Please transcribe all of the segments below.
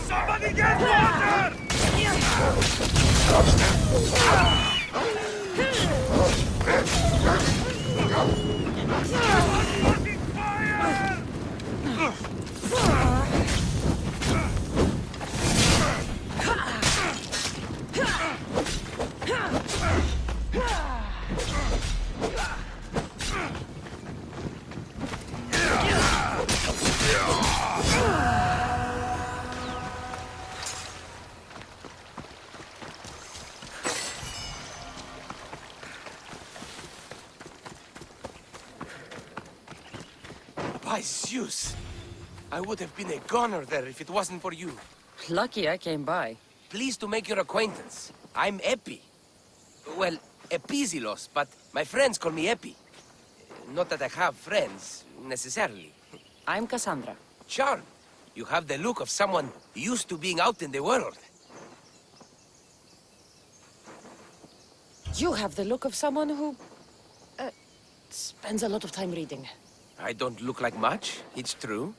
Somebody get water! By Zeus! I would have been a goner there if it wasn't for you. Lucky I came by. Pleased to make your acquaintance. I'm Epi. Well, Epizilos, but my friends call me Epi. Not that I have friends, necessarily. I'm Cassandra. Charm. You have the look of someone used to being out in the world. You have the look of someone who... spends a lot of time reading. I don't look like much, it's true.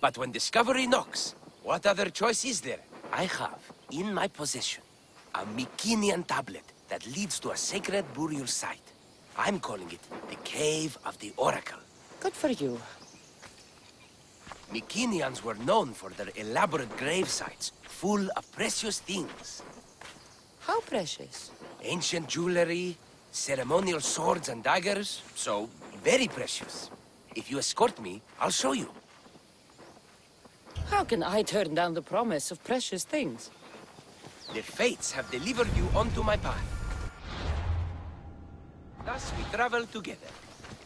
But when discovery knocks, what other choice is there? I have, in my possession, a Mycenaean tablet that leads to a sacred burial site. I'm calling it the Cave of the Oracle. Good for you. Mycenaeans were known for their elaborate grave sites, full of precious things. How precious? Ancient jewelry, ceremonial swords and daggers, so very precious. If you escort me, I'll show you. How can I turn down the promise of precious things? The fates have delivered you onto my path. Thus we travel together.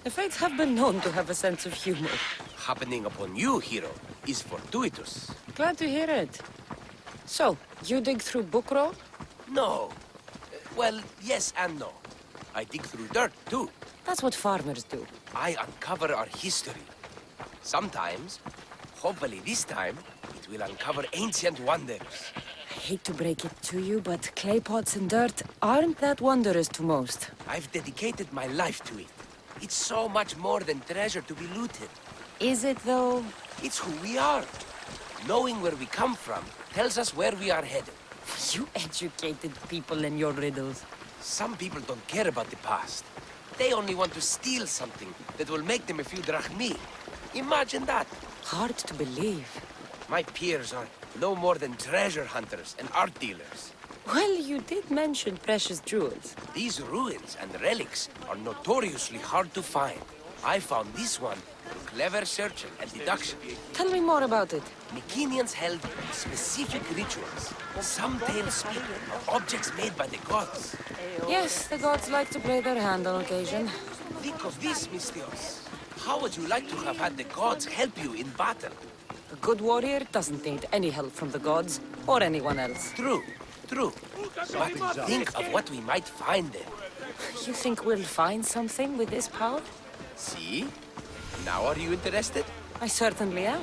The fates have been known to have a sense of humor. Happening upon you, hero, is fortuitous. Glad to hear it. So, you dig through book roll? No. Well, yes and no. I dig through dirt, too. That's what farmers do. I uncover our history. Sometimes, hopefully this time, it will uncover ancient wonders. I hate to break it to you, but clay pots and dirt aren't that wondrous to most. I've dedicated my life to it. It's so much more than treasure to be looted. Is it, though? It's who we are. Knowing where we come from tells us where we are headed. You educated people and your riddles. Some people don't care about the past. They only want to steal something that will make them a few drachmi. Imagine that. Hard to believe. My peers are no more than treasure hunters and art dealers. Well, you did mention precious jewels. These ruins and relics are notoriously hard to find. I found this one through clever searching and deduction. Tell me more about it. Mycenaeans held specific rituals. Some tales speak of objects made by the gods. Yes, the gods like to play their hand on occasion. Think of this, Mystios. How would you like to have had the gods help you in battle? A good warrior doesn't need any help from the gods, or anyone else. True, true. But think of what we might find there. You think we'll find something with this power? See? Now are you interested? I certainly am.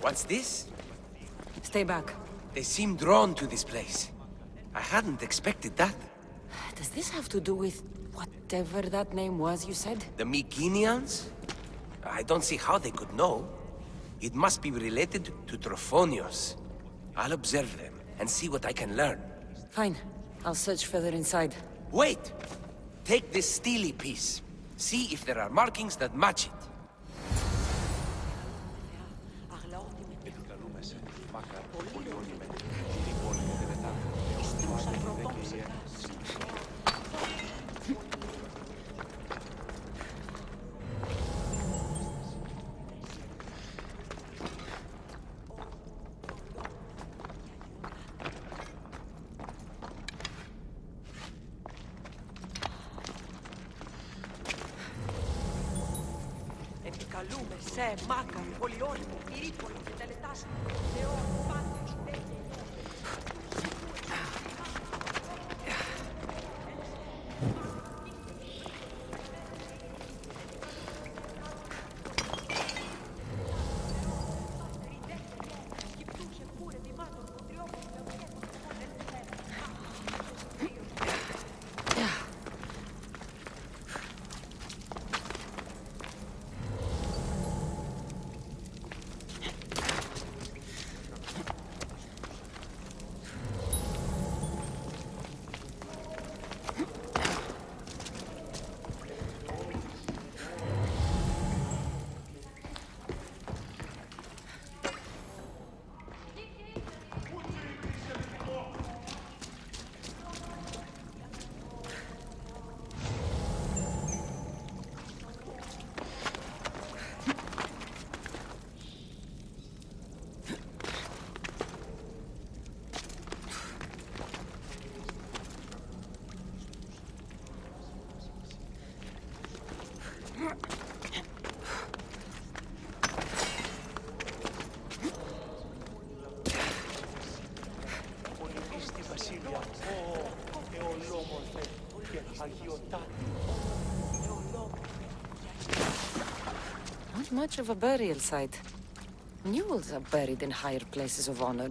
What's this? Stay back. They seem drawn to this place. I hadn't expected that. Does this have to do with whatever that name was you said? The Mycenaeans? I don't see how they could know. It must be related to Trophonios. I'll observe them and see what I can learn. Fine. I'll search further inside. Wait! Take this steely piece. See if there are markings that match it. Επικαλούμε σε μάκαρη, πολυόριμο, πυρήπολο και τελετάσιμο. Θεό, πάντως, Not much of a burial site. Mules are buried in higher places of honor.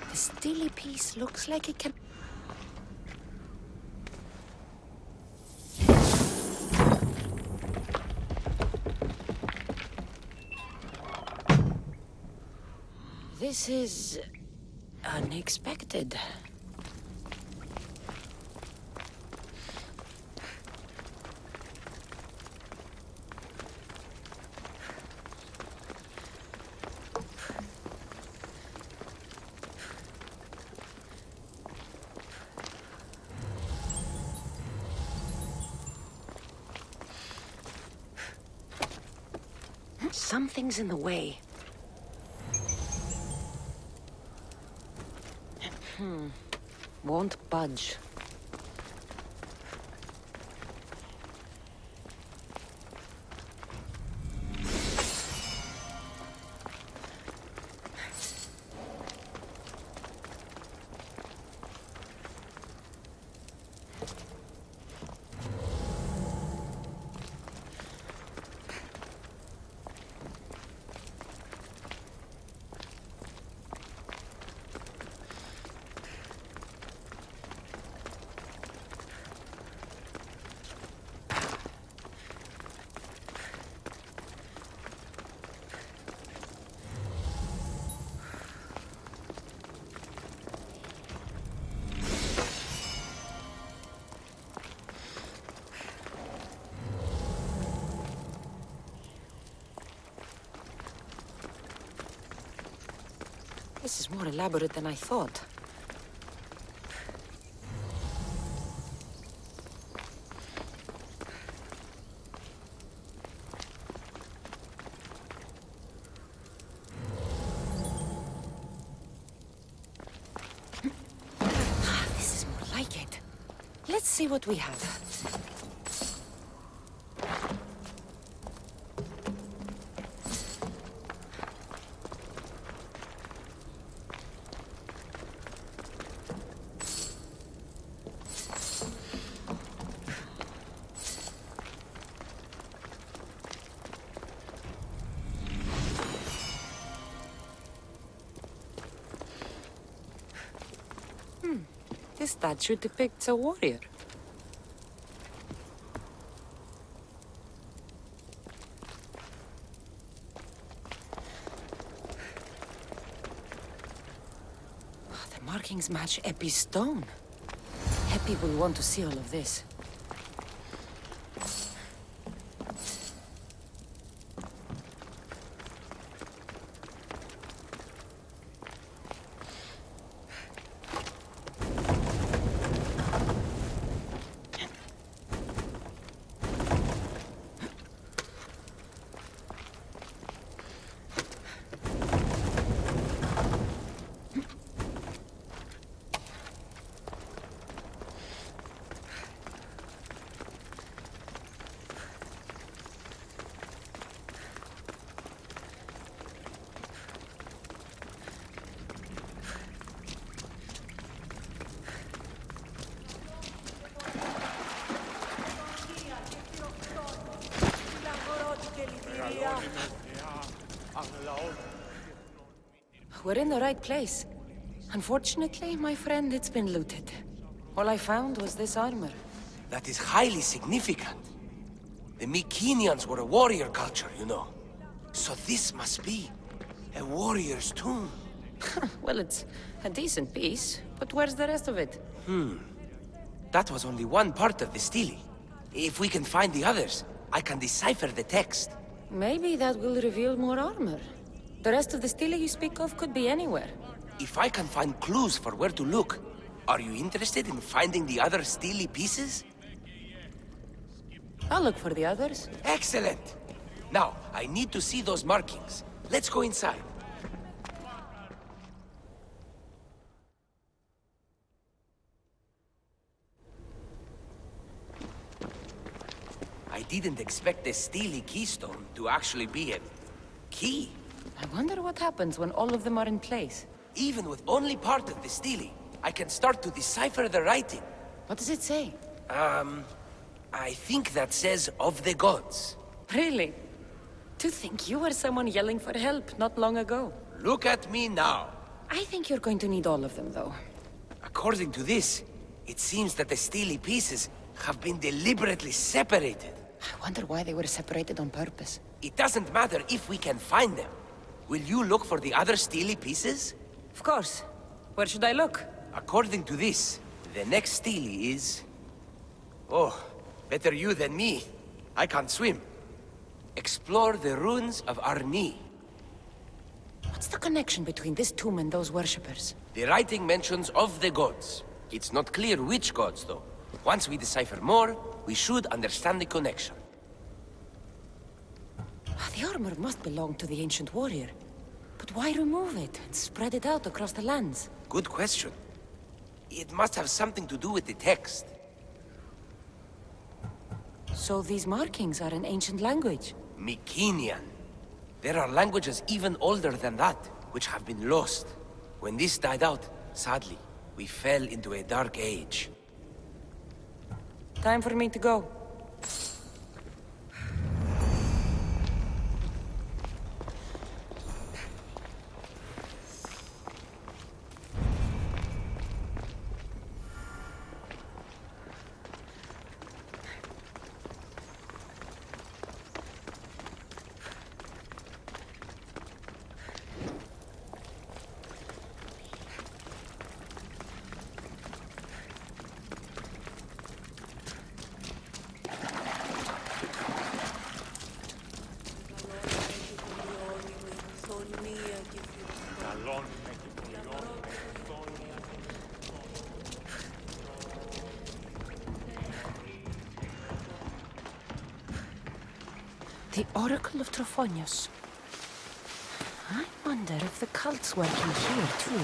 The steely piece looks like it can... This is... unexpected. Something's in the way. Won't budge. This is more elaborate than I thought. This is more like it. Let's see what we have. This statue depicts a warrior. markings match Epi's stone. Epi will want to see all of this. We're in the right place. Unfortunately, my friend, it's been looted. All I found was this armor. That is highly significant. The Mycenaeans were a warrior culture, you know. So this must be a warrior's tomb. Well, it's a decent piece, but where's the rest of it? That was only one part of the stele. If we can find the others, I can decipher the text. Maybe that will reveal more armor. The rest of the stele you speak of could be anywhere. If I can find clues for where to look, are you interested in finding the other stele pieces? I'll look for the others. Excellent! Now, I need to see those markings. Let's go inside. I didn't expect the stele keystone to actually be a key. I wonder what happens when all of them are in place. Even with only part of the stele, I can start to decipher the writing. What does it say? I think that says of the gods. Really? To think you were someone yelling for help not long ago. Look at me now. I think you're going to need all of them, though. According to this, it seems that the stele pieces have been deliberately separated. I wonder why they were separated on purpose. It doesn't matter if we can find them. Will you look for the other stele pieces? Of course. Where should I look? According to this, the next stele is... Oh, better you than me. I can't swim. Explore the ruins of Arni. What's the connection between this tomb and those worshippers? The writing mentions of the gods. It's not clear which gods, though. Once we decipher more, we should understand the connection. The armor must belong to the ancient warrior. But why remove it and spread it out across the lands? Good question. It must have something to do with the text. So these markings are in ancient language? Mycenaean. There are languages even older than that, which have been lost. When this died out, sadly, we fell into a dark age. Time for me to go. The Oracle of Trophonius. I wonder if the cult's working here, too.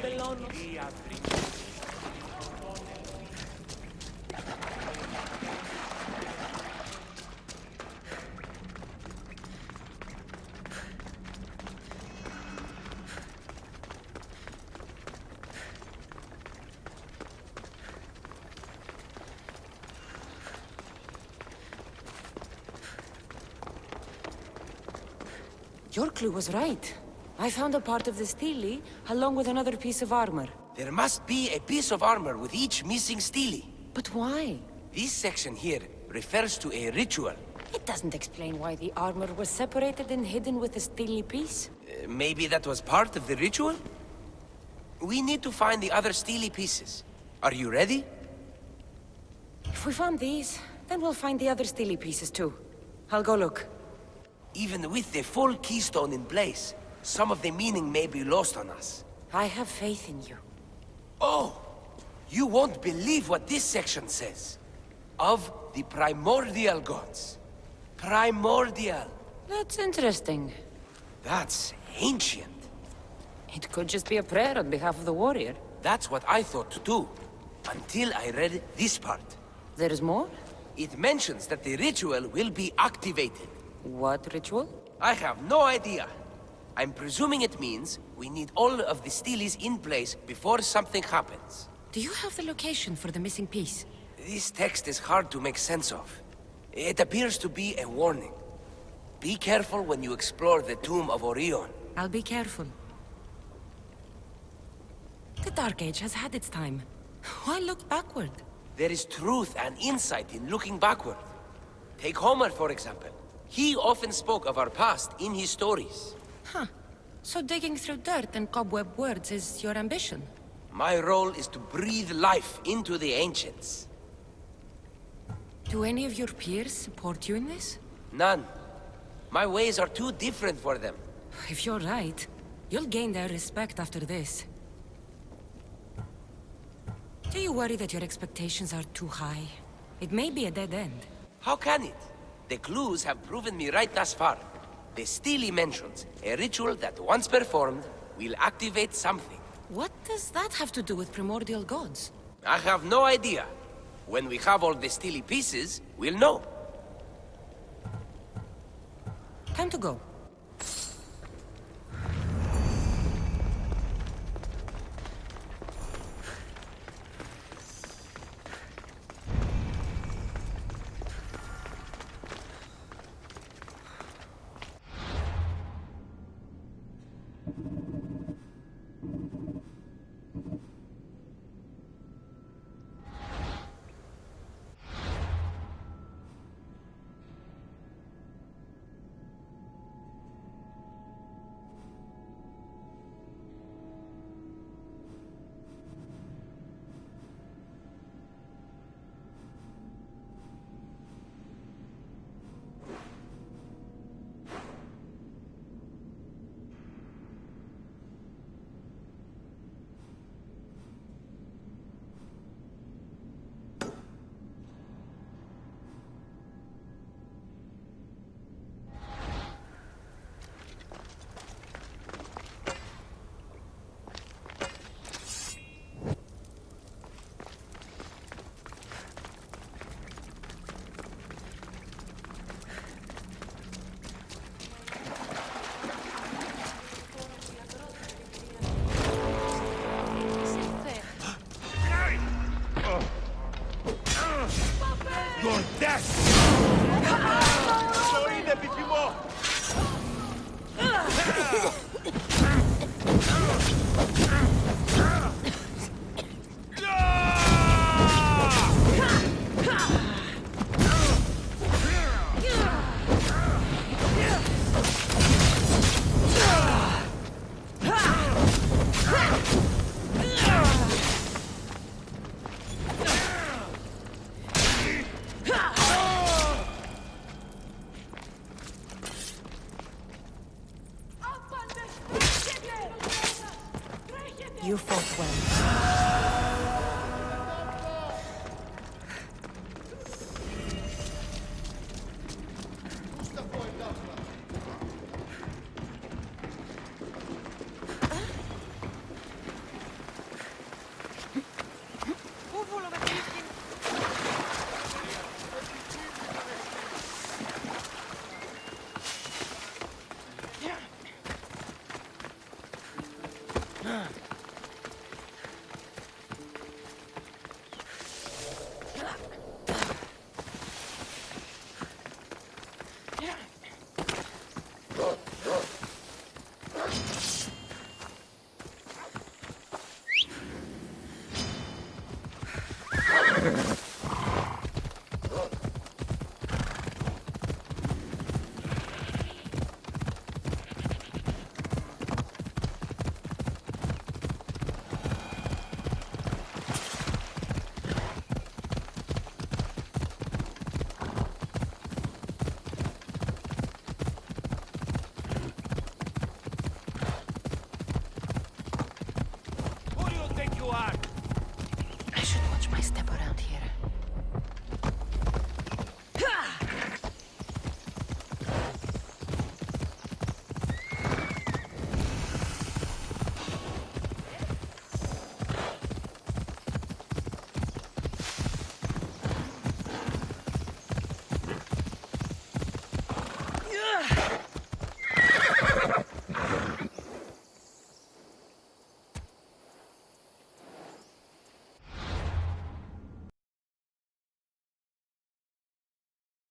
μπελώνω. Your clue was right. I found a part of the stele, along with another piece of armor. There must be a piece of armor with each missing stele. But why? This section here refers to a ritual. It doesn't explain why the armor was separated and hidden with the stele piece. Maybe that was part of the ritual? We need to find the other stele pieces. Are you ready? If we found these, then we'll find the other stele pieces too. I'll go look. Even with the full keystone in place, some of the meaning may be lost on us. I have faith in you. Oh! You won't believe what this section says. Of the primordial gods. Primordial. That's interesting. That's ancient. It could just be a prayer on behalf of the warrior. That's what I thought too. Until I read this part. There's more? It mentions that the ritual will be activated. What ritual? I have no idea. I'm presuming it means we need all of the steles in place before something happens. Do you have the location for the missing piece? This text is hard to make sense of. It appears to be a warning. Be careful when you explore the tomb of Orion. I'll be careful. The Dark Age has had its time. Why look backward? There is truth and insight in looking backward. Take Homer, for example. He often spoke of our past in his stories. Huh. So digging through dirt and cobweb words is your ambition? My role is to breathe life into the ancients. Do any of your peers support you in this? None. My ways are too different for them. If you're right, you'll gain their respect after this. Do you worry that your expectations are too high? It may be a dead end. How can it? The clues have proven me right thus far. The stele mentions a ritual that once performed will activate something. What does that have to do with primordial gods? I have no idea. When we have all the stele pieces, we'll know. Time to go. Your death! Ζωή είναι επιθυμό! You fought well.